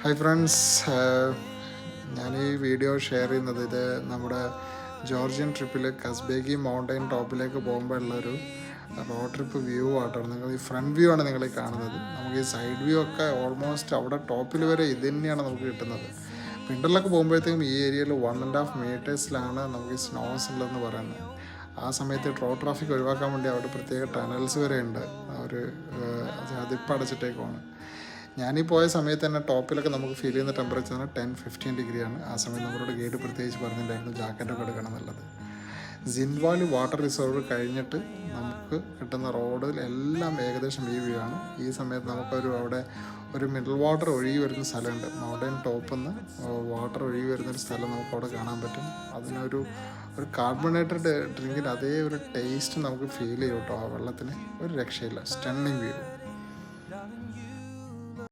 Hi friends, ഞാൻ ഈ video share ചെയ്യുന്നത് ഇത് നമ്മുടെ ജോർജിയൻ ട്രിപ്പിൽ കസ്ബേഗി മൗണ്ടൈൻ ടോപ്പിലേക്ക് പോകുമ്പോൾ ഉള്ളൊരു റോഡ് ട്രിപ്പ് വ്യൂ ആട്ടോ. നിങ്ങൾ ഈ ഫ്രണ്ട് വ്യൂ ആണ് നിങ്ങൾ ഈ കാണുന്നത്. നമുക്ക് ഈ സൈഡ് വ്യൂ ഒക്കെ ഓൾമോസ്റ്റ് അവിടെ ടോപ്പിൽ വരെ ഇത് തന്നെയാണ് നമുക്ക് കിട്ടുന്നത്. വിൻ്ററിലൊക്കെ പോകുമ്പോഴത്തേക്കും ഈ ഏരിയയിൽ 1.5 മീറ്റേഴ്സിലാണ് നമുക്ക് ഈ സ്നോസ് ഉള്ളതെന്ന് പറയുന്നത്. ആ സമയത്ത് റോഡ് ട്രാഫിക് ഒഴിവാക്കാൻ വേണ്ടി അവിടെ പ്രത്യേക ടണൽസ് വരെ ഉണ്ട്. ഒരു അതിപ്പോൾ അടച്ചിട്ടേക്കുവാണ്. ഞാനീ പോയ സമയത്ത് തന്നെ ടോപ്പിലൊക്കെ നമുക്ക് ഫീൽ ചെയ്യുന്ന ടെമ്പറേച്ചർ 10-15 ഡിഗ്രിയാണ്. ആ സമയത്ത് നമ്മളോട് ഗൈഡ് പ്രത്യേകിച്ച് പറഞ്ഞിട്ടുണ്ടായിരുന്നു ജാക്കറ്റൊക്കെ എടുക്കണം എന്നുള്ളത്. സിൻവാലി വാട്ടർ റിസർവ് കഴിഞ്ഞിട്ട് നമുക്ക് കിട്ടുന്ന റോഡിൽ എല്ലാം ഏകദേശം ഈ വ്യൂ ആണ്. ഈ സമയത്ത് നമുക്കൊരു അവിടെ ഒരു മിഡിൽ വാട്ടർ ഒഴുകി വരുന്ന സ്ഥലമുണ്ട്. മൗണ്ടൻ ടോപ്പിൽ നിന്ന് വാട്ടർ ഒഴുകി വരുന്നൊരു സ്ഥലം നമുക്ക് അവിടെ കാണാൻ പറ്റും. അതിനൊരു കാർബണേറ്റഡ് ഡ്രിങ്കിൻ്റെ അതേ ഒരു ടേസ്റ്റ് നമുക്ക് ഫീൽ ചെയ്യും കേട്ടോ. ആ വെള്ളത്തിന് ഒരു രക്ഷയില്ല. Stunning view.